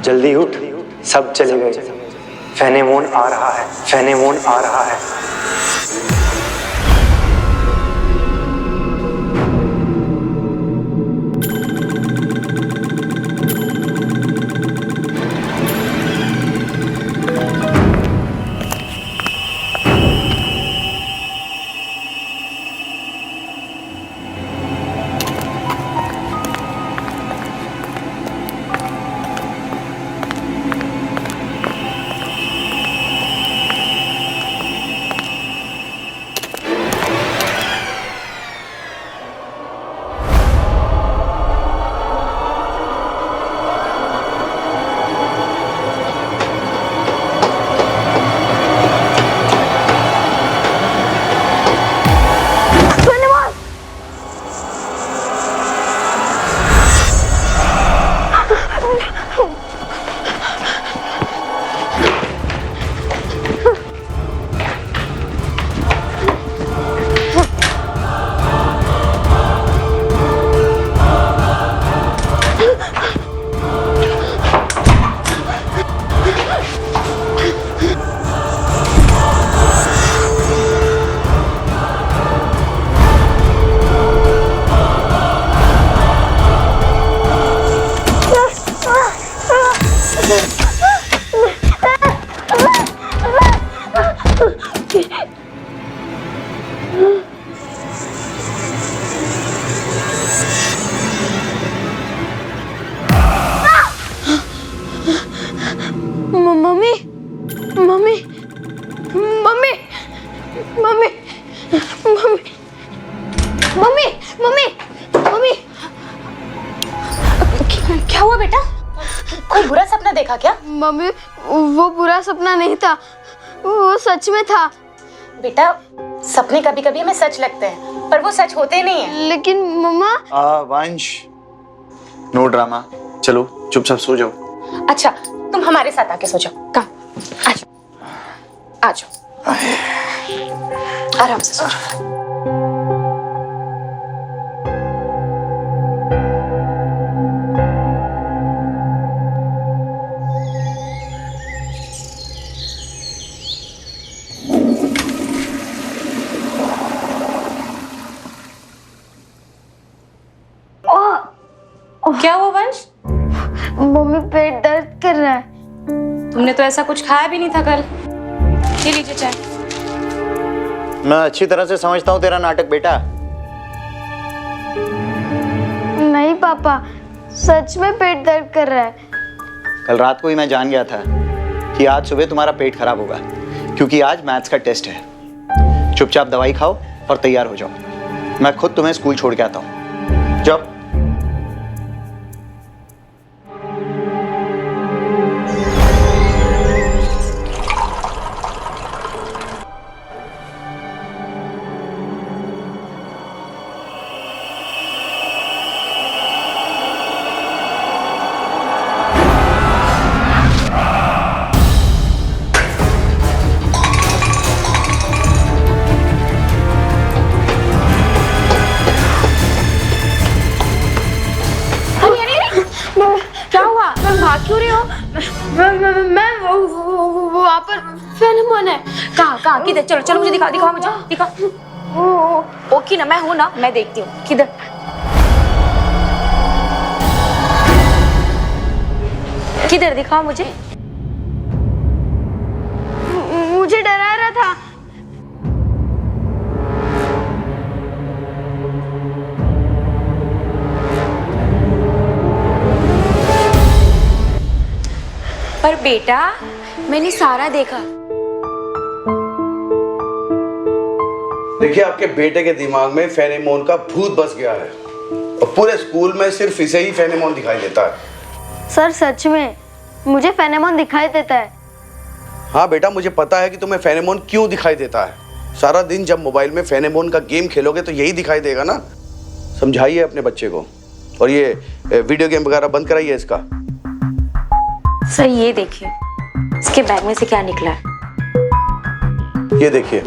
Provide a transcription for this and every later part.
जल्दी उठ, सब चले गए। फेनेमोन आ रहा है, फेनेमोन आ रहा है। Mummy mummy mummy mummy mummy mummy mummy mummy क्या हुआ बेटा? कोई बुरा सपना देखा क्या? मम्मी वो बुरा सपना नहीं था, वो सच में था। बेटा सपने कभी कभी हमें सच लगते हैं पर वो सच होते नहीं हैं। लेकिन मम्मा। वंश, नो ड्रामा, चलो चुपचाप सो जाओ। अच्छा तुम हमारे साथ आके सो जाओ। कहाँ? आ जाओ आराम से सो जाओ। क्या हुआ वंश? मम्मी पेट दर्द कर रहा है। तुमने तो ऐसा कुछ खाया भी नहीं था कल। ये लीजिए चाय। मैं अच्छी तरह से समझता हूँ तेरा नाटक बेटा। नहीं पापा, सच में पेट दर्द कर रहा है। कल रात को ही मैं जान गया था कि आज सुबह तुम्हारा पेट खराब होगा, क्योंकि आज मैथ्स का टेस्ट है। चुपचाप दवाई खाओ और तैयार हो जाओ। मैं खुद तुम्हें स्कूल छोड़ के आता हूँ। जाओ। क्यों रही हो? मैं वो वहाँ पर फेनेमोन है। कहाँ किधर? चलो चलो मुझे दिखाओ मुझे दिखाओ। ओके ना, मैं हूँ ना, मैं देखती हूँ। किधर? किधर दिखाओ मुझे। मुझे डरा रहा था। पर बेटा मैंने सारा देखा। देखिए आपके बेटे के दिमाग में फेनेमोन का भूत बस गया है और पूरे स्कूल में सिर्फ इसे ही फेनेमोन दिखाई देता है। सर सच में मुझे फेनेमोन दिखाई देता है। हाँ बेटा, मुझे पता है कि तुम्हें फेनेमोन क्यों दिखाई देता है। सारा दिन जब मोबाइल में फेनेमोन का गेम खेलोगे तो यही दिखाई देगा ना। समझाइए अपने बच्चे को और ये वीडियो गेम वगैरह बंद कराइए इसका। सर ये देखिए इसके बैग में से क्या निकला है। ये देखिए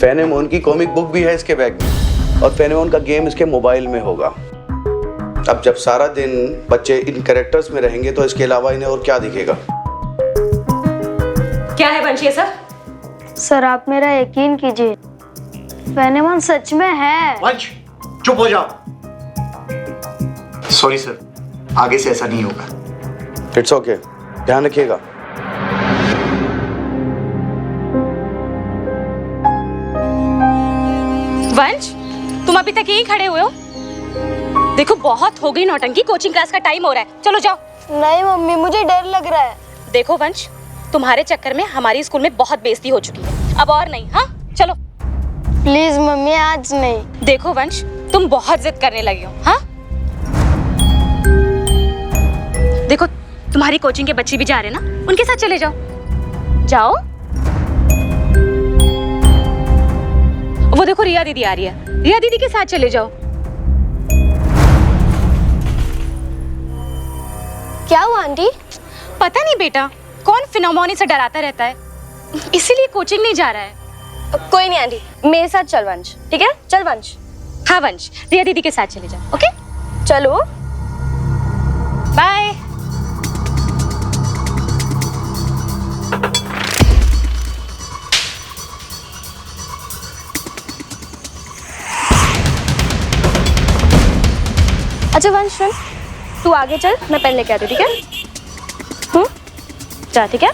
फेनेमोन की कॉमिक बुक भी है इसके बैग में और फेनेमोन का गेम इसके मोबाइल में होगा। अब जब सारा दिन बच्चे इन कैरेक्टर्स में रहेंगे तो इसके अलावा इन्हें और क्या दिखेगा? क्या है वंश ये सब? सर आप मेरा यकीन कीजिए, फेनेमोन सच में है। वंश चुप हो जाओ। सॉरी सर, आगे से ऐसा नहीं होगा। इट्स ओके, ध्यान रखिएगा। वंश, तुम अभी तक यहीं खड़े हुए हो? देखो बहुत हो गई नौटंकी, कोचिंग क्लास का टाइम हो रहा है, चलो जाओ। नहीं मम्मी, मुझे डर लग रहा है। देखो वंश, तुम्हारे चक्कर में हमारी स्कूल में बहुत बेइज्जती हो चुकी है, अब और नहीं। हाँ चलो। प्लीज मम्मी, आज नहीं। देखो वंश, तुम बहुत जिद करने लगे हो। हाँ देखो, तुम्हारी कोचिंग के बच्चे भी जा रहे हैं ना, उनके साथ चले जाओ। जाओ। वो देखो रिया दीदी आ रही है, रिया दीदी के साथ चले जाओ। क्या हुआ आंटी? पता नहीं बेटा, कौन फिनोमोनी से डराता रहता है, इसीलिए कोचिंग नहीं जा रहा है। कोई नहीं आंटी, मेरे साथ चल वंश। ठीक है, चल वंश। हाँ वंश, रिया दीदी के साथ चले जाओ। ओके चलो बाय। अच्छा वंश सुन, तू आगे चल, मैं पेन लेके आती हूँ। ठीक है? जा। ठीक है?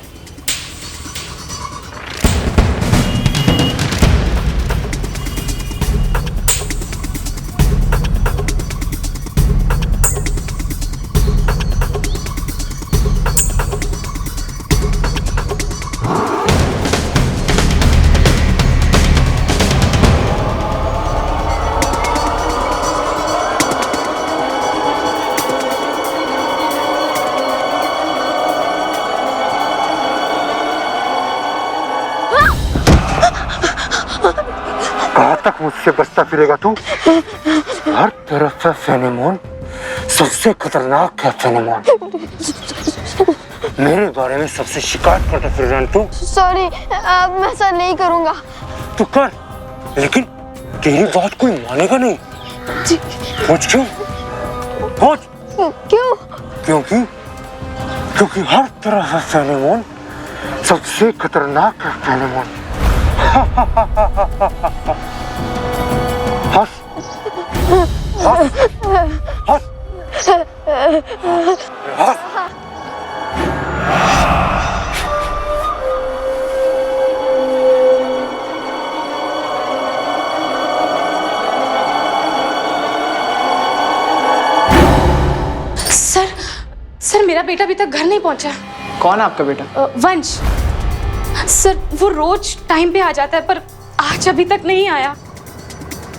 कहाँ तक मुझसे बचता फिरेगा तू? हर तरफ से फेनेमोन, सबसे खतरनाक है फेनेमोन। मेरे बारे में सबसे शिकायत करता फिर रहा है तू। सॉरी, अब मैं ऐसा नहीं करूँगा। तू कर, लेकिन तेरी बात कोई मानेगा नहीं। पूछ क्यों? पूछ क्यों? क्योंकि हर तरह से फेनेमोन सबसे खतरनाक है फेनेमोन। हंस हंस हंस हंस। सर मेरा बेटा अभी तक घर नहीं पहुंचा। कौन है आपका बेटा? वंश। सर वो रोज टाइम पे आ जाता है, पर आज अभी तक नहीं आया।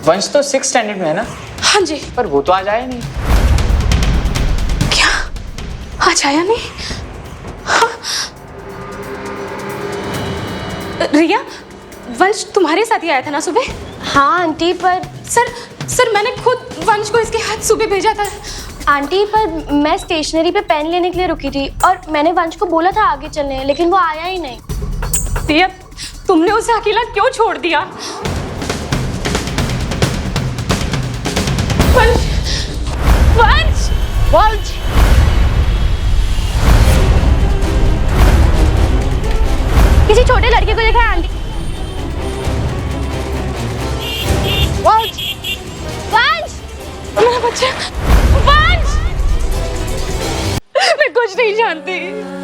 वंश तो 6th स्टैंडर्ड में है ना? हाँ जी। पर वो तो आज आया नहीं। क्या आज आया नहीं? हाँ। रिया, वंश तुम्हारे साथ ही आया था ना सुबह? हाँ आंटी, पर सर मैंने खुद वंश को इसके हाथ सुबह भेजा था। आंटी, पर मैं स्टेशनरी पे पेन लेने के लिए रुकी थी और मैंने वंश को बोला था आगे चलने, लेकिन वो आया ही नहीं। रिया, तुमने उसे अकेला क्यों छोड़ दिया? वंश, वंश, वंश। किसी छोटे लड़के को देखा है आंटी? वंश, वंश, मेरा बच्चा वंश। मैं कुछ नहीं जानती,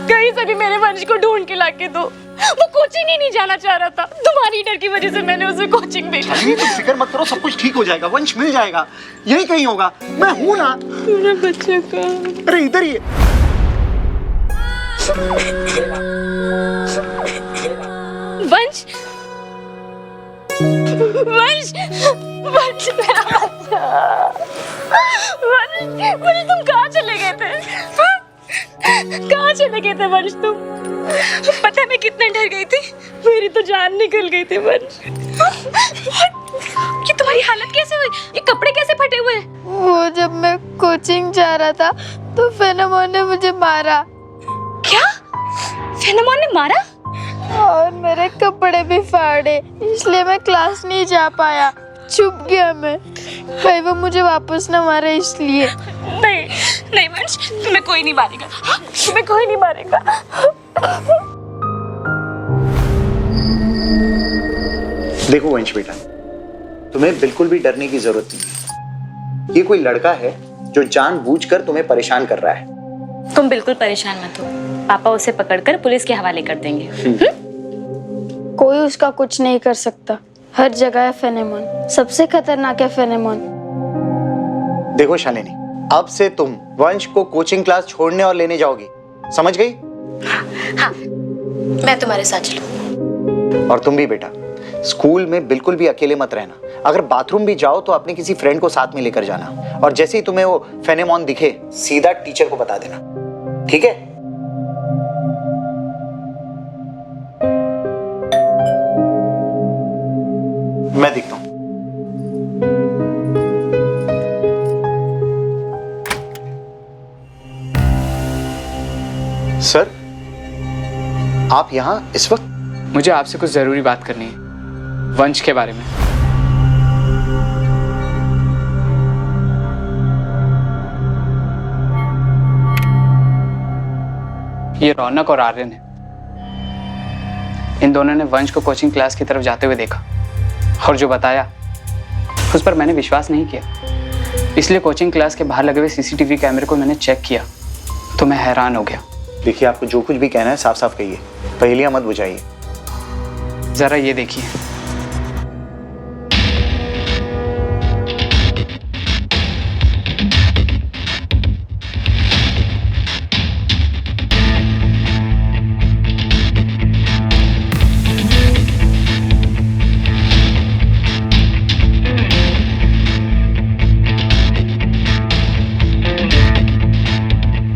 कहीं से भी मेरे वंश को ढूंढ के लाके दो। वो कोचिंग ही नहीं जाना चाह रहा था, तुम्हारी डर की वजह से मैंने उसे कोचिंग भेजा। तुम फिक्र मत करो, सब कुछ ठीक हो जाएगा। वंश मिल जाएगा, यही कहीं होगा। मैं हूं ना। मेरा बच्चा का। अरे इधर ही है। वंश, वंश, वंश मेरा बच्चा। वंश तुम कहाँ चले गए थे? कहाँ चले गए थे वंश तुम? पता है मैं कितने डर गई थी, मेरी तो जान निकल गई थी वंश। ये तुम्हारी हालत कैसे हुई? ये कपड़े कैसे फटे हुए? वो जब मैं कोचिंग जा रहा था तो फेनेमोन ने मुझे मारा। क्या? फेनेमोन ने मारा? और मेरे कपड़े भी फाड़े, इसलिए मैं क्लास नहीं जा पाया। छुप गया मैं, कहीं वो मुझे वापस ना मारे इसलिए। नहीं वंश, तुम्हें कोई नहीं मारेगा, तुम्हें कोई नहीं मारेगा। देखो वंश बेटा, तुम्हें बिल्कुल भी डरने की जरूरत नहीं है। ये कोई लड़का है जो जानबूझकर तुम्हें परेशान कर रहा है। तुम बिल्कुल परेशान मत हो, पापा उसे पकड़कर पुलिस के हवाले कर देंगे। कोई उसका कुछ नहीं कर सकता। हर जगह है फेनेमोन, सबसे खतरनाक है फेनेमोन। देखो शालिनी, अब से तुम वंश को कोचिंग क्लास छोड़ने और लेने जाओगी, समझ गई? हाँ, मैं तुम्हारे साथ चलूं। और तुम भी बेटा, स्कूल में बिल्कुल भी अकेले मत रहना। अगर बाथरूम भी जाओ तो अपने किसी फ्रेंड को साथ में लेकर जाना, और जैसे ही तुम्हें वो फेनेमोन दिखे सीधा टीचर को बता देना, ठीक है? मैं दिखता हूं। सर, आप यहां इस वक्त? मुझे आपसे कुछ जरूरी बात करनी है, वंश के बारे में। ये रौनक और आर्यन है। इन दोनों ने वंश को कोचिंग क्लास की तरफ जाते हुए देखा, और जो बताया उस पर मैंने विश्वास नहीं किया। इसलिए कोचिंग क्लास के बाहर लगे हुए सीसीटीवी कैमरे को मैंने चेक किया तो मैं हैरान हो गया। देखिए, आपको जो कुछ भी कहना है साफ साफ कहिए, पहेलियां मत बुझाइए। जरा ये देखिए,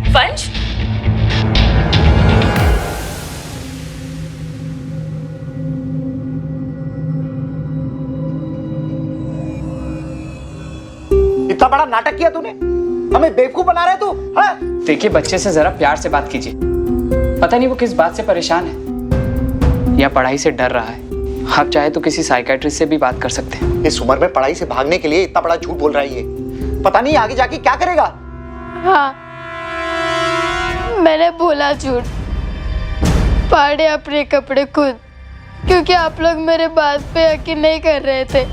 वंश, इतना बड़ा नाटक किया तूने, हमें बेवकूफ बना रहा है तू, हाँ? देखिए बच्चे से जरा प्यार से बात कीजिए। पता नहीं वो किस बात से परेशान है या पढ़ाई से डर रहा है। आप चाहे तो किसी साइकियाट्रिस्ट से भी बात कर सकते हैं। इस उम्र में पढ़ाई से भागने के लिए इतना बड़ा झूठ बोल रहा है ये। पता नहीं आगे जाके क्या करेगा। हाँ, मैंने बोला झूठ। फाड़े अपने कपड़े खुद, क्योंकि आप लोग मेरे बात पे यकीन नहीं कर रहे थे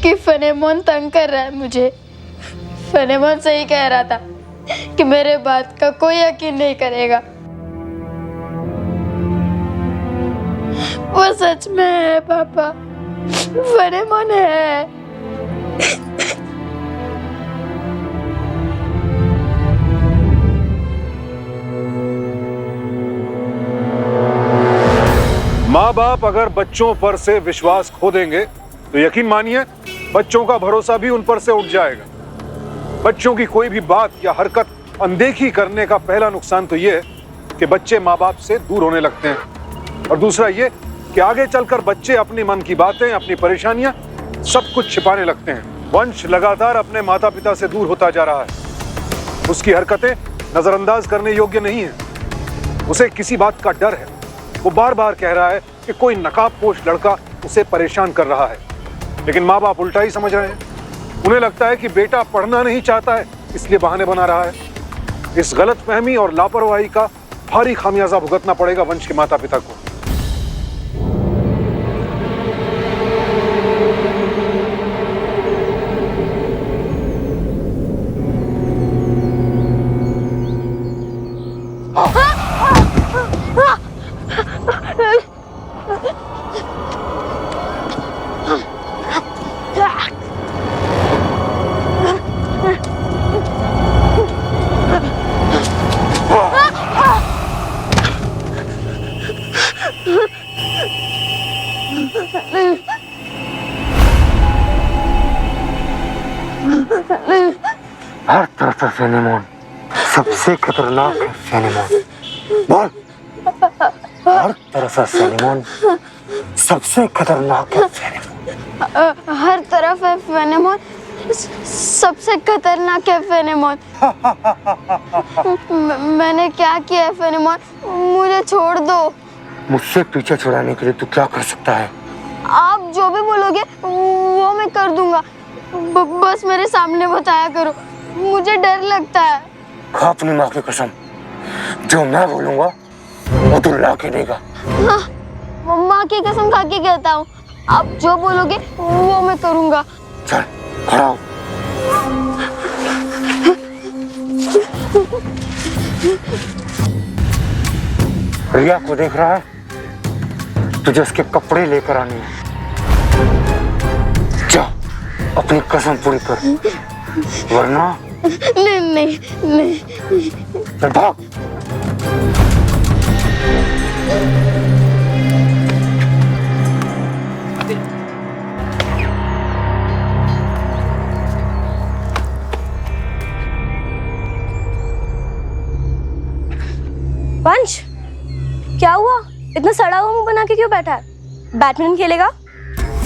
कि फेनेमोन तंग कर रहा है मुझे। फेनेमोन सही कह रहा था कि मेरे बात का कोई यकीन नहीं करेगा। वो सच में है पापा, फेनेमोन है। माँ बाप अगर बच्चों पर से विश्वास खो देंगे तो यकीन मानिए बच्चों का भरोसा भी उन पर से उठ जाएगा। बच्चों की कोई भी बात या हरकत अनदेखी करने का पहला नुकसान तो ये है कि बच्चे माँ बाप से दूर होने लगते हैं, और दूसरा ये कि आगे चलकर बच्चे अपनी मन की बातें, अपनी परेशानियां सब कुछ छिपाने लगते हैं। वंश लगातार अपने माता पिता से दूर होता जा रहा है। उसकी हरकतें नजरअंदाज करने योग्य नहीं है। उसे किसी बात का डर है। वो बार बार कह रहा है कि कोई नकाबपोश लड़का उसे परेशान कर रहा है, लेकिन माँ बाप उल्टा ही समझ रहे हैं। उन्हें लगता है कि बेटा पढ़ना नहीं चाहता है, इसलिए बहाने बना रहा है। इस गलतफहमी और लापरवाही का भारी खामियाजा भुगतना पड़ेगा वंश के माता पिता को। हर तरह से फेनेमोन, सबसे खतरनाक है फेनेमोन। बोल, हर तरह से फेनेमोन, सबसे खतरनाक है फेनेमोन। हर तरफ है फेनेमोन, सबसे खतरनाक है फेनेमोन। मैंने क्या किया है फेनेमोन? मुझे छोड़ दो। मुझसे पीछे छुड़ाने के लिए तू क्या कर सकता है? आप जो भी बोलोगे वो मैं कर दूंगा। बस मेरे सामने बताया करो, मुझे डर लगता है। खा अपनी माँ की कसम, जो मैं बोलूंगा वो तू ला के देगा। हाँ, माँ की कसम खा के कहता हूँ, आप जो बोलोगे वो मैं करूँगा। चल खड़ा हो। रिया को देख रहा है, तुझे उसके कपड़े लेकर आने हैं। जा अपनी कसम पूरी कर, वरना नहीं। चल भाग। वंश, क्या हुआ? इतना सड़ा हुआ मुंह बना के क्यों बैठा है? बैडमिंटन खेलेगा?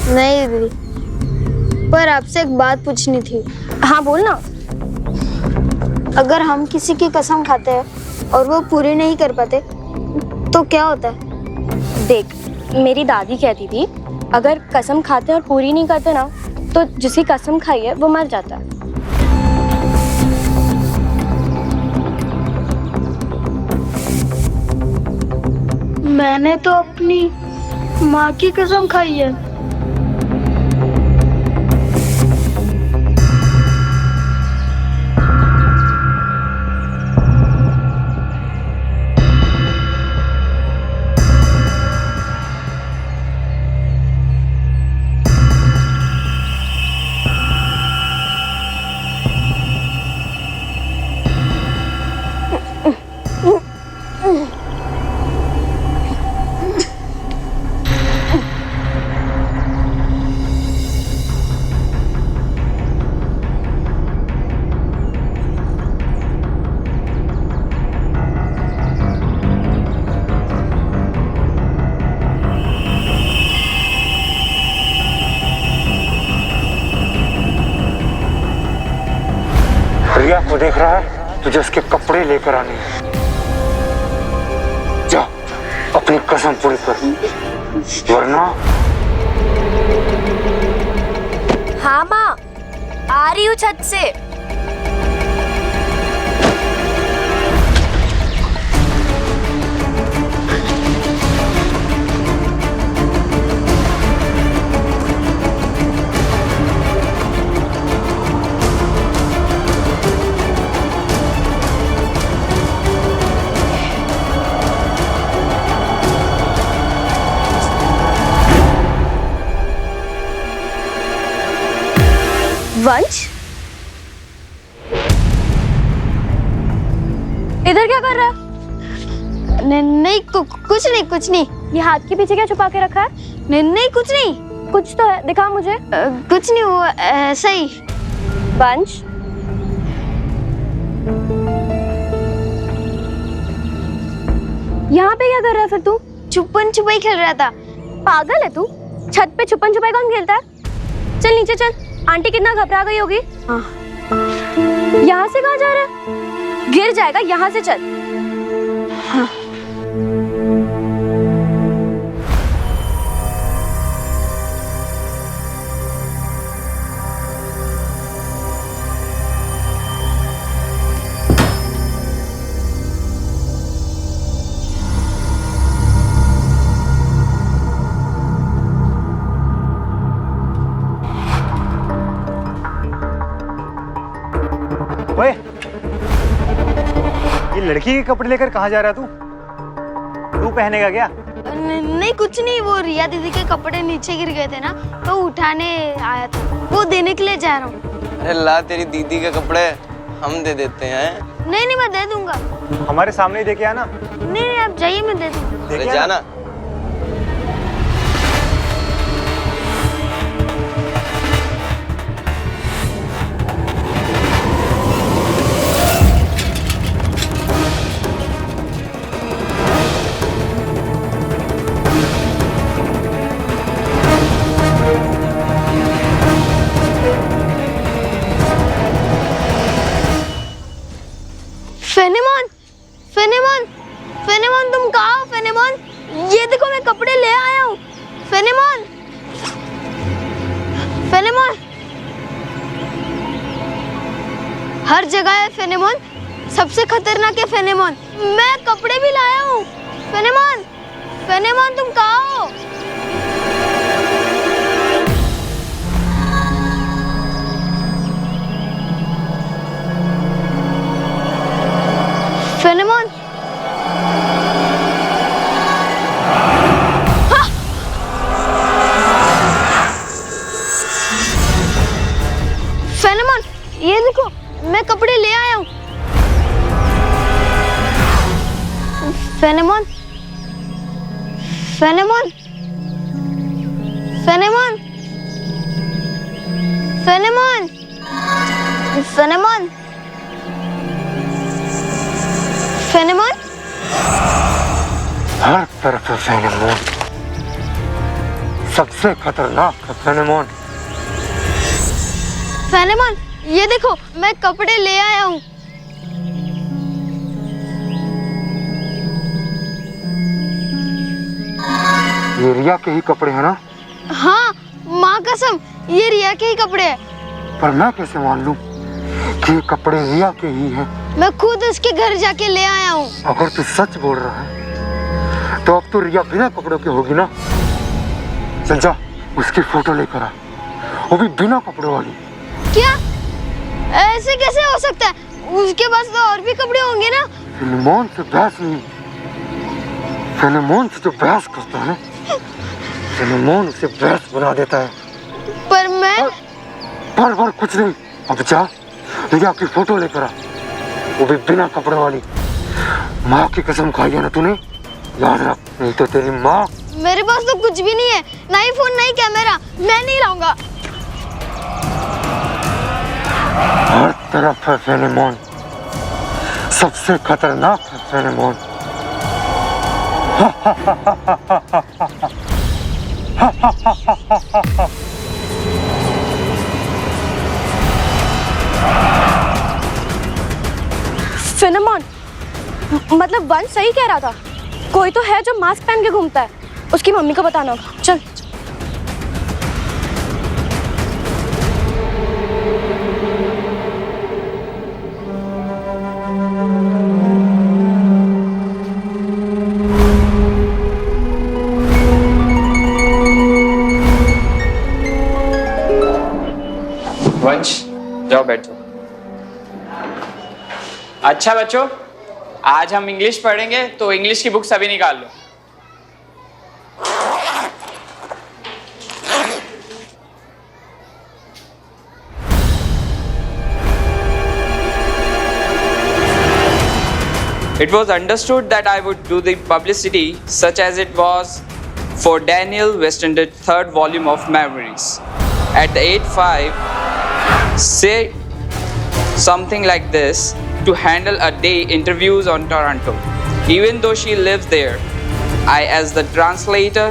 नहीं दीदी, पर आपसे एक बात पूछनी थी। हाँ बोल ना। अगर हम किसी की कसम खाते हैं और वो पूरी नहीं कर पाते तो क्या होता है? देख, मेरी दादी कहती थी अगर कसम खाते और पूरी नहीं करते ना तो जिसकी कसम खाई है वो मर जाता है। मैंने तो अपनी माँ की कसम खाई है। रिया को देख रहा है, तुझे उसके कपड़े लेकर आने हैं। जा अपनी कसम पूरी कर, वरना। हाँ माँ, आ रही हूँ छत से। वंश, इधर क्या कर रहा है? नहीं कुछ नहीं। ये हाथ के पीछे क्या छुपा के रखा है? नहीं कुछ नहीं। कुछ तो है, दिखा मुझे। कुछ नहीं, वो ऐसा ही। वंश, यहाँ पे क्या कर रहा है फिर तू? छुपन छुपाई खेल रहा था। पागल है तू? छत पे छुपन छुपाई कौन खेलता है? चल नीचे चल, आंटी कितना घबरा गई होगी। हाँ। यहाँ से कहाँ जा रहा है? गिर जाएगा, यहाँ से चल। हाँ। ओए, ये लड़की के कपड़े लेकर कहाँ जा रहा तू? तू पहनेगा क्या? नहीं कुछ नहीं, वो रिया दीदी के कपड़े नीचे गिर गए थे ना, तो उठाने आया था, वो देने के लिए जा रहा हूँ। अरे ला, तेरी दीदी के कपड़े हम दे देते हैं। नहीं मैं दे दूंगा। हमारे सामने ही दे के आना। नहीं आप जाइए, मैं दे दूंगा। अरे जाना। फेनेमोन तुम कहाँ हो? फेनेमोन, ये देखो मैं कपड़े ले आया हूँ। फेनेमोन, फेनेमोन, हर जगह है फेनेमोन, सबसे खतरनाक है फेनेमोन। मैं कपड़े भी लाया हूँ। फेनेमोन, फेनेमोन तुम कहाँ हो? फेनेमोन, फेनेमोन, ये देखो मैं कपड़े ले आया हूँ। फेनेमोन, फेनेमोन, फेनेमोन, फेनेमोन, फेनेमोन, फेनेमोन। हर तरफ है फेनेमोन, सबसे खतरनाक है फेनेमोन। फेनेमोन, ये देखो मैं कपड़े ले आया हूँ। ये रिया के ही कपड़े हैं ना? हाँ, माँ कसम ये रिया के ही कपड़े हैं। पर मैं कैसे मान लूं कि ये कपड़े रिया के ही हैं? मैं खुद उसके घर जाके ले आया हूँ। अगर तू सच बोल रहा है तो अब तो रिया बिना कपड़ों की होगी ना? चल जा, उसकी फोटो लेकर आ, वो भी बिना कपड़ों वाली। क्या? ऐसे कैसे हो सकता है? उसके पास तो और भी कपड़े होंगे ना। फेनेमोन से बहस नहीं, फेनेमोन से जो बहस करता है फेनेमोन उसे बहस बना देता है। पर मैं पर कुछ नहीं, अब जा रिया की फोटो लेकर आ, वो भी बिना कपड़े वाली। माँ की कसम खाई है ना तूने, याद रख, नहीं तो तेरी माँ। मेरे पास तो कुछ भी नहीं है, ना ही फोन ना ही कैमरा। मैं नहीं लाऊंगा। हर तरफ है फेनेमोन, सबसे खतरनाक है फेनेमोन। फेनेमोन, मतलब वंश सही कह रहा था। कोई तो है जो मास्क पहन के घूमता है। उसकी मम्मी को बताना होगा। चल। वंश, जाओ बैठो। अच्छा बच्चों, आज हम इंग्लिश पढ़ेंगे तो इंग्लिश की बुक सभी निकाल लो। It was understood that I would do the publicity such as it was for Daniel Westender's third volume of Memories. At the 8:05, say something like this to handle a day interviews on Toronto. Even though she lives there, I as the translator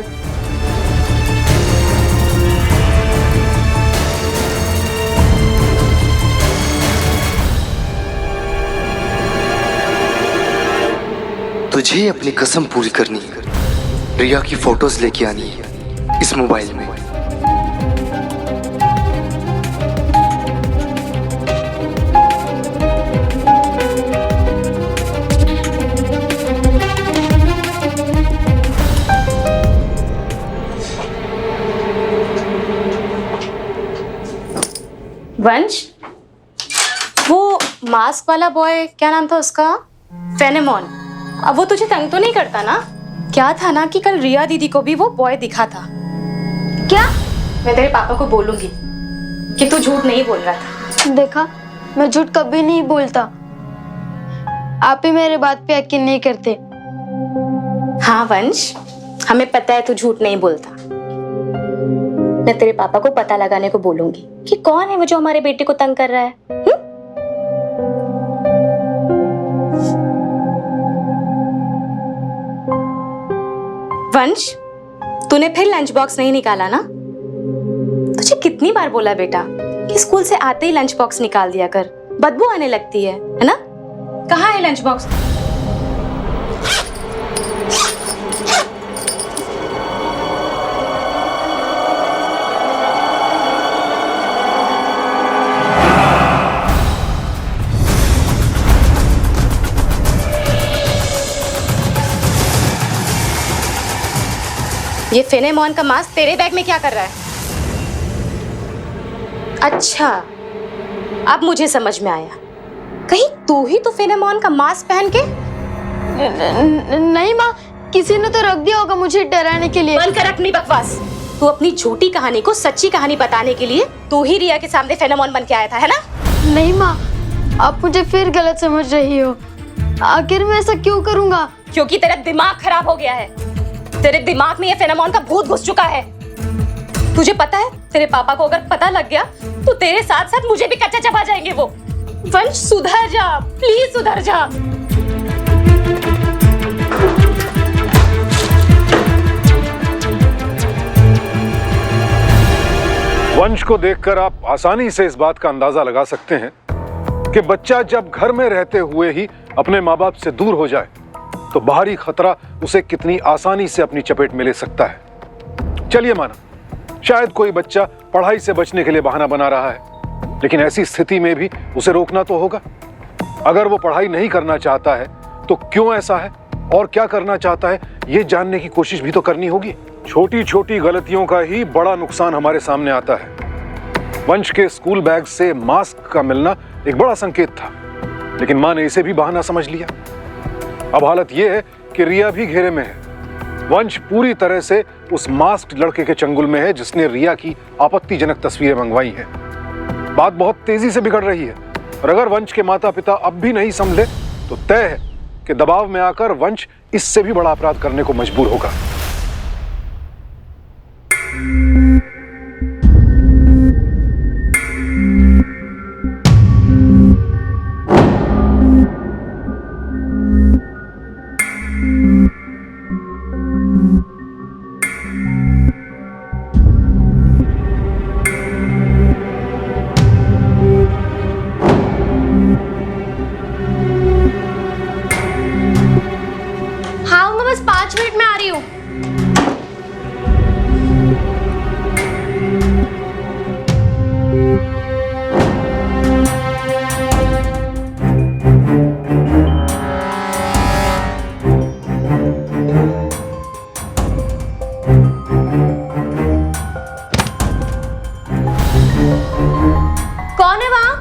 तुझे अपनी कसम पूरी करनी है, रिया की photos लेके आनी है इस मोबाइल में। वंश, वो मास्क वाला बॉय क्या नाम था उसका? फेनेमोन। अब वो तुझे तंग तो नहीं करता ना? क्या था ना कि कल रिया दीदी को भी वो बॉय दिखा था। क्या? मैं तेरे पापा को बोलूंगी कि तू झूठ नहीं बोल रहा था। देखा, मैं झूठ कभी नहीं बोलता। आप ही मेरे बात पे यकीन नहीं करते। हाँ वंश, हमें पता है तू झूठ नहीं बोलता। मैं तेरे पापा को पता लगाने को बोलूंगी कि कौन है वो जो हमारे बेटे को तंग कर रहा है। वंश, तूने फिर लंच बॉक्स नहीं निकाला ना? तुझे कितनी बार बोला बेटा कि स्कूल से आते ही लंच बॉक्स निकाल दिया कर, बदबू आने लगती है ना? कहाँ है लंच बॉक्स? ये फेनेमॉन का मास्क तेरे बैग में क्या कर रहा है? अच्छा, अब मुझे समझ में आया। कहीं तू ही तो फेनेमॉन का मास्क पहन के? नहीं माँ, किसी ने तो रख दिया होगा मुझे डराने के लिए। बंद कर अपनी बकवास। तू अपनी झूठी कहानी को सच्ची कहानी बताने के लिए तू ही रिया के सामने फेनेमॉन बन के आया था, है ना? नहीं माँ, आप मुझे फिर गलत समझ रही हो। आखिर मैं ऐसा क्यों करूँगा? क्योंकि तेरा दिमाग खराब हो गया है। तेरे दिमाग में ये फेनेमॉन का भूत घुस चुका है। तुझे पता है, तेरे पापा को अगर पता लग गया तो तेरे साथ साथ मुझे भी कच्चा चबा जाएंगे वो। वंश, सुधर जा, प्लीज सुधर जा। वंश को देखकर आप आसानी से इस बात का अंदाजा लगा सकते हैं कि बच्चा जब घर में रहते हुए ही अपने माँ बाप से दूर हो जाए तो बाहरी खतरा उसे कितनी आसानी से अपनी चपेट में ले सकता है। चलिए माना, शायद कोई बच्चा पढ़ाई से बचने के लिए बहाना बना रहा है, लेकिन ऐसी स्थिति में भी उसे रोकना तो होगा। अगर वो पढ़ाई नहीं करना चाहता है तो क्यों ऐसा है और क्या करना चाहता है, ये जानने की कोशिश भी तो करनी होगी। छोटी छोटी गलतियों का ही बड़ा नुकसान हमारे सामने आता है। वंश के स्कूल बैग से मास्क का मिलना एक बड़ा संकेत था, लेकिन मां ने इसे भी बहाना समझ लिया। अब हालत यह है कि रिया भी घेरे में है। वंश पूरी तरह से उस मास्क लड़के के चंगुल में है जिसने रिया की आपत्तिजनक तस्वीरें मंगवाई हैं। बात बहुत तेजी से बिगड़ रही है और अगर वंश के माता पिता अब भी नहीं संभले तो तय है कि दबाव में आकर वंश इससे भी बड़ा अपराध करने को मजबूर होगा। हाँ, मैं बस 5 मिनट में आ रही हूँ। कौन है वहां?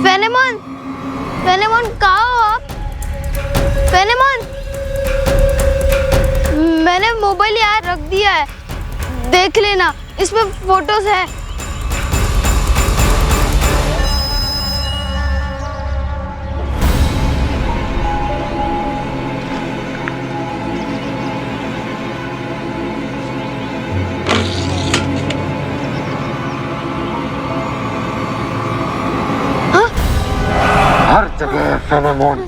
फेनेमॉन, फेनेमॉन कहाँ हो आप? फेनेमॉन, मैंने मोबाइल यहाँ रख दिया है, देख लेना, इसमें फोटोज है। हर जगह है फेनेमॉन,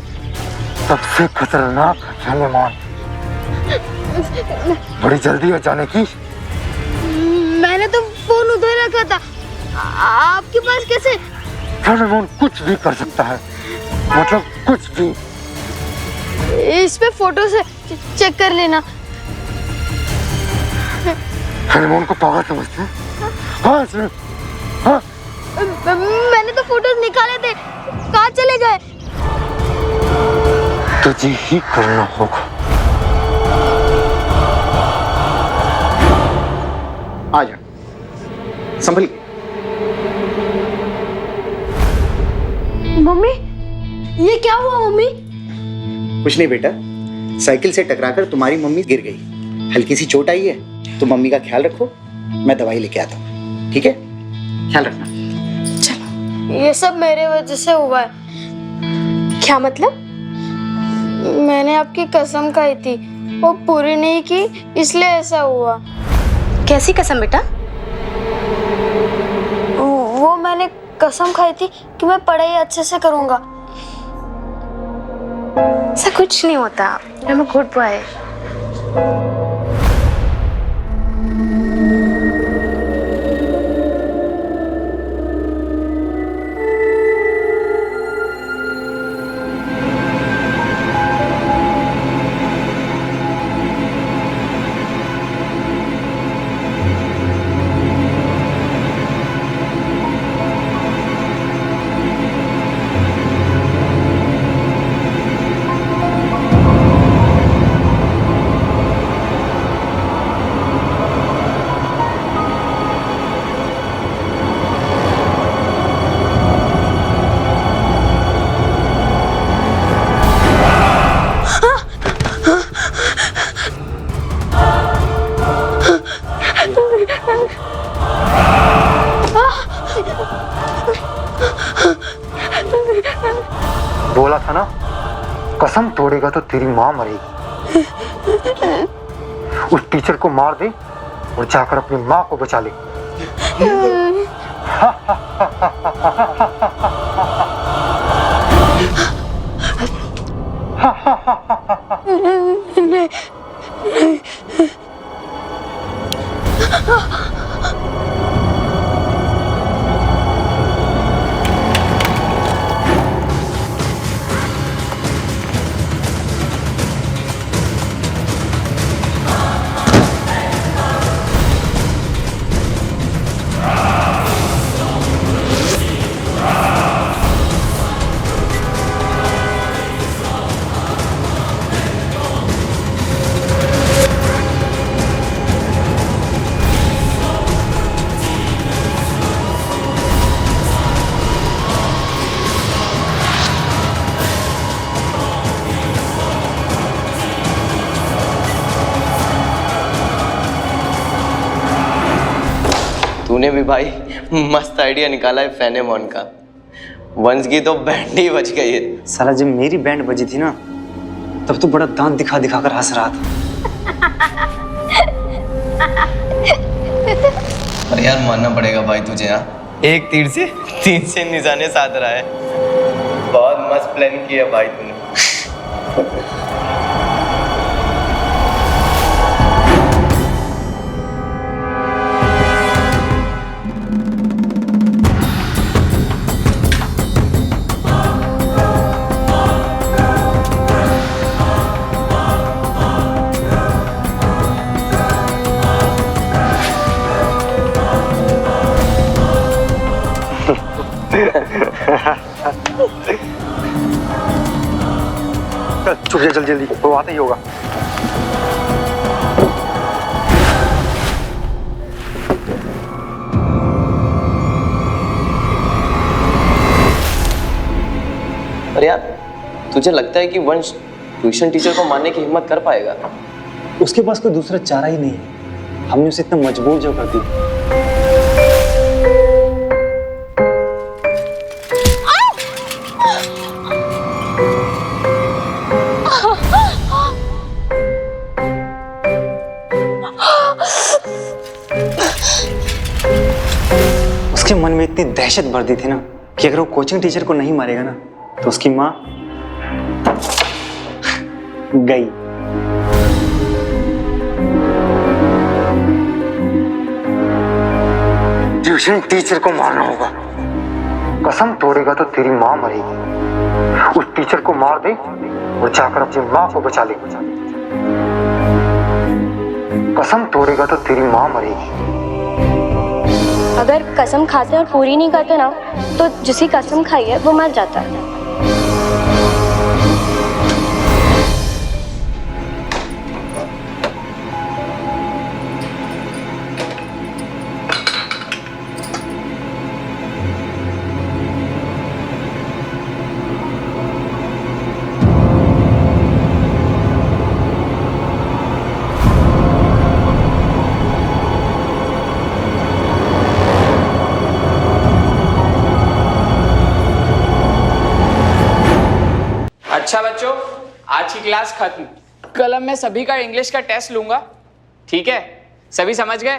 सबसे खतरनाक फेनेमॉन। बड़ी जल्दी है जाने की। मैंने तो फोन उधर रखा था, आपके पास कैसे? फेनेमॉन कुछ भी कर सकता है, मतलब कुछ भी। इस पे फोटो से चेक कर लेना। फेनेमॉन को पागल समझते हैं? हाँ इसमें, हाँ। मैंने तो फोटोज निकाले थे, कहाँ चले गए? तुझे ही करना होगा। आ जा, संभल। मम्मी, ये क्या हुआ मम्मी? कुछ नहीं बेटा, साइकिल से टकराकर तुम्हारी मम्मी गिर गई, हल्की सी चोट आई है। तो मम्मी का ख्याल रखो, मैं दवाई लेके आता हूँ, ठीक है? ख्याल रखना। ये सब मेरे वजह से हुआ है। क्या मतलब? मैंने आपकी कसम खाई थी, वो पूरी नहीं की, इसलिए ऐसा हुआ। कैसी कसम बेटा? वो मैंने कसम खाई थी कि मैं पढ़ाई अच्छे से करूंगा। ऐसा कुछ नहीं होता। I'm a good boy. बोला था ना, कसम तोड़ेगा तो तेरी माँ मरेगी। उस टीचर को मार दे और जाकर अपनी माँ को बचा ले। तूने भी भाई मस्त आइडिया निकाला है फेनेमॉन का। वंश की तो बैंड ही बच गई है। साला जब मेरी बैंड बजी थी ना, तब तो बड़ा दांत दिखा दिखा कर हंस रहा था। पर यार मानना पड़ेगा भाई तुझे, यहाँ एक तीर से 3 निशाने साध रहा है। बहुत मस्त प्लान किया भाई तूने। चुप जा जल्दी जल्दी, वो आता ही होगा। पर यार तुझे लगता है कि वंश ट्यूशन टीचर को मारने की हिम्मत कर पाएगा? उसके पास कोई दूसरा चारा ही नहीं है। हमने उसे इतना मजबूर जो कर दिया। उसके मन में इतनी दहशत भर दी थी ना कि अगर वो कोचिंग टीचर को नहीं मारेगा ना तो उसकी माँ गई। ट्यूशन टीचर को मारना होगा। कसम तोड़ेगा तो तेरी माँ मरेगी। उस टीचर को मार दे और जाकर अपनी माँ को बचा ले। कसम तोड़ेगा तो तेरी माँ मरेगी। अगर कसम खाते और पूरी नहीं करते ना, तो जिसकी कसम खाई है वो मर जाता है। अच्छा बच्चों, आज की क्लास खत्म। कल मैं सभी का इंग्लिश का टेस्ट लूंगा, ठीक है? सभी समझ गए?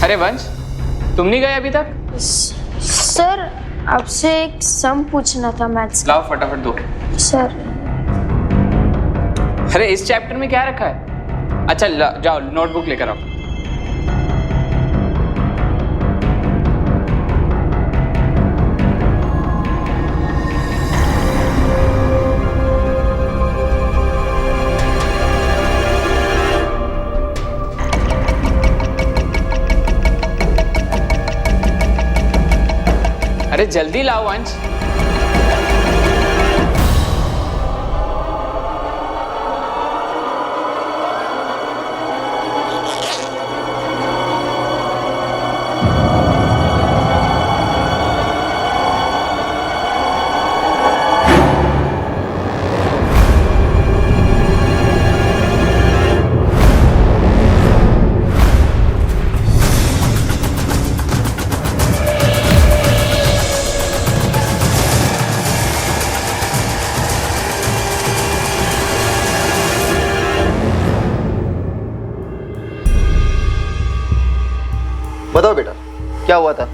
अरे वंश, तुम नहीं गए अभी तक? सर, आपसे एक सम पूछना था मैथ्स का। लाओ फटाफट दो। सर। अरे इस चैप्टर में क्या रखा है? अच्छा जाओ नोटबुक लेकर आओ। अरे जल्दी लाओ वंश। क्या हुआ था?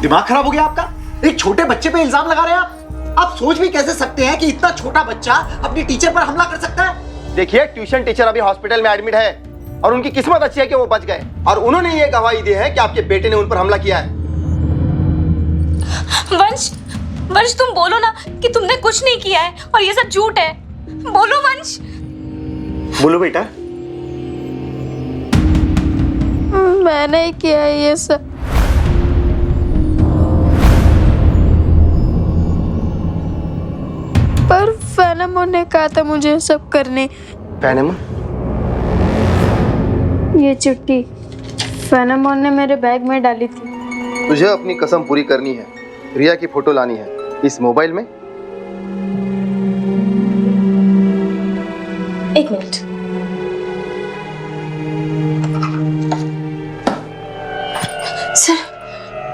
दिमाग खराब हो गया आपका? एक छोटे बच्चे पे इल्जाम लगा रहे हैं आप सोच भी कैसे सकते हैं कि इतना छोटा बच्चा अपनी टीचर पर हमला कर सकता है? देखिए, ट्यूशन टीचर अभी हॉस्पिटल में एडमिट है और उनकी किस्मत अच्छी है कि वो बच गए, और उन्होंने ये गवाही दी है कि आपके बेटे ने उन पर हमला किया है। वंश, वंश तुम बोलो ना कि तुमने कुछ नहीं किया है और ये सब झूठ है। बोलो वंश। बोलो बेटा। मैंने ही किया है ये सब। पर फेनेमोन ने कहा था मुझे सब करने। फेनेमोन? ये चिट्ठी फेनेमोन ने मेरे बैग में डाली थी। तुझे अपनी कसम पूरी करनी है। रिया की फोटो लानी है इस मोबाइल में। एक मिनट। सर,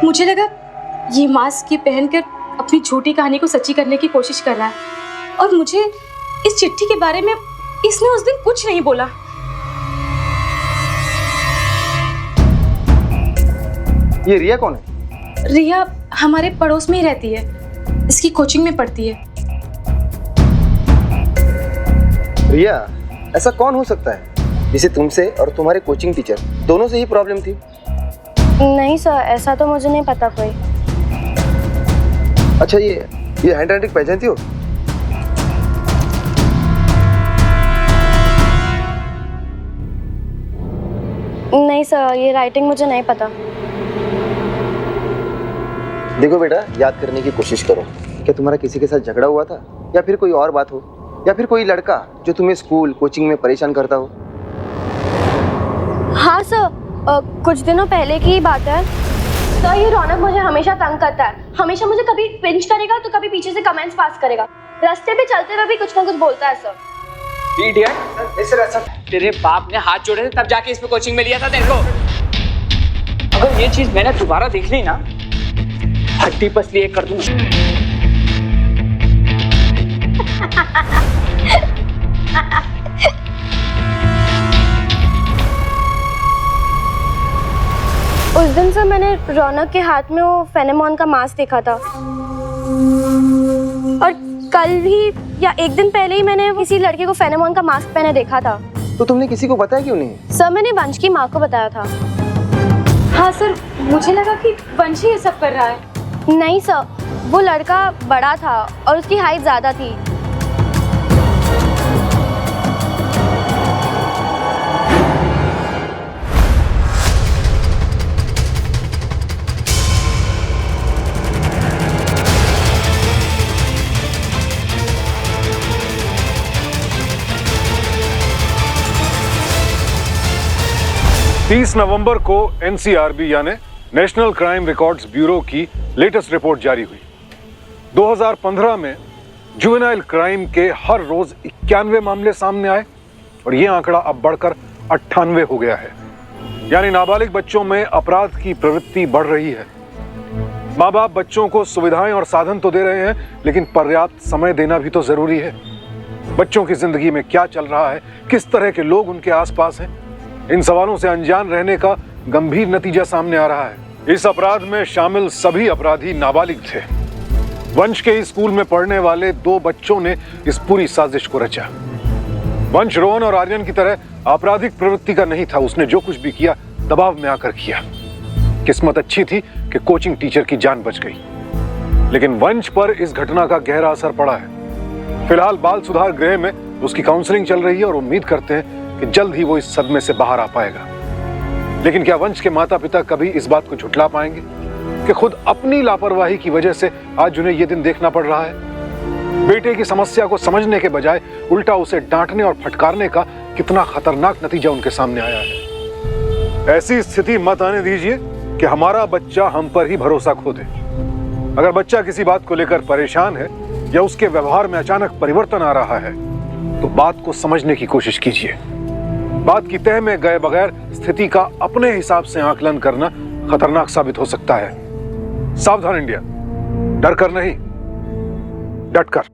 मुझे लगा ये मास्क ये पहनकर अपनी झूठी कहानी को सच्ची करने की कोशिश कर रहा है, और मुझे इस चिट्ठी के बारे में इसने उस दिन कुछ नहीं बोला। ये रिया कौन है? रिया हमारे पड़ोस में ही रहती है, इसकी कोचिंग में पढ़ती है। रिया, ऐसा कौन हो सकता है जिसे तुमसे और तुम्हारे कोचिंग टीचर दोनों से ही प्रॉब्लम थी? नहीं सर, ऐसा तो मुझे नहीं पता कोई। अच्छा, ये हैंड राइटिंग पहचानती हो? नहीं सर, ये राइटिंग मुझे नहीं पता। देखो बेटा, याद करने की कोशिश करो। क्या तुम्हारा किसी के साथ झगड़ा हुआ था, या फिर कोई और बात हो, या फिर कोई लड़का जो तुम्हें स्कूल कोचिंग में परेशान करता हो? हाँ सर, कुछ दिनों पहले की ही बात है। सर, ये रौनक मुझे हमेशा तंग करता है। हमेशा मुझे कभी पिंच करेगा तो कभी पीछे से कमेंट्स पास करेगा। रास्ते पे चलते हुए भी कुछ ना कुछ बोलता है सर। तेरे बाप ने हाथ जोड़े थे तब जाके इसमें कोचिंग में लिया था तेरे को। अगर ये चीज मैंने दोबारा देख ली ना, हड्डी पसली एक कर दूंगा। उस दिन से मैंने रौनक के हाथ में वो फेनेमोन का मास्क देखा था, और कल भी या एक दिन पहले ही मैंने किसी लड़के को फेनेमोन का मास्क पहने देखा था। तो तुमने किसी को बताया क्यों नहीं? सर, मैंने वंश की माँ को बताया था। हाँ सर, मुझे लगा कि वंश ही ये सब कर रहा है। नहीं सर, वो लड़का बड़ा था और उसकी हाइट ज्यादा थी। तीस नवंबर को एनसीआरबी यानी नेशनल क्राइम रिकॉर्ड्स ब्यूरो की लेटेस्ट रिपोर्ट जारी हुई। 2015 में जुवेनाइल क्राइम के हर रोज 91 मामले सामने आए और ये आंकड़ा अब बढ़कर 98 हो गया है। यानी नाबालिग बच्चों में अपराध की प्रवृत्ति बढ़ रही है। माँ बाप बच्चों को सुविधाएं और साधन तो दे रहे हैं, लेकिन पर्याप्त समय देना भी तो जरूरी है। बच्चों की जिंदगी में क्या चल रहा है, किस तरह के लोग उनके आसपास हैं, इन सवालों से अनजान रहने का गंभीर नतीजा सामने आ रहा है। इस अपराध में शामिल सभी अपराधी नाबालिग थे। वंश के स्कूल में पढ़ने वाले 2 बच्चों ने इस पूरी साजिश को रचा। वंश रोहन और आर्यन की तरह आपराधिक प्रवृत्ति का नहीं था। उसने जो कुछ भी किया दबाव में आकर किया। किस्मत अच्छी थी कि कोचिंग टीचर की जान बच गई, लेकिन वंश पर इस घटना का गहरा असर पड़ा है। फिलहाल बाल सुधार गृह में उसकी काउंसलिंग चल रही है और उम्मीद करते हैं कि जल्द ही वो इस सदमे से बाहर आ पाएगा। लेकिन क्या वंश के माता पिता कभी इस बात को झुठला पाएंगे कि खुद अपनी लापरवाही की वजह से आज उन्हें ये दिन देखना पड़ रहा है? बेटे की समस्या को समझने के बजाय उल्टा उसे डांटने और फटकारने का कितना खतरनाक नतीजा उनके सामने आया है। ऐसी स्थिति मत आने दीजिए कि हमारा बच्चा हम पर ही भरोसा खो दे। अगर बच्चा किसी बात को लेकर परेशान है या उसके व्यवहार में अचानक परिवर्तन आ रहा है, तो बात को समझने की कोशिश कीजिए। बात की तह में गए बगैर स्थिति का अपने हिसाब से आकलन करना खतरनाक साबित हो सकता है। सावधान इंडिया, डर कर नहीं, डट कर।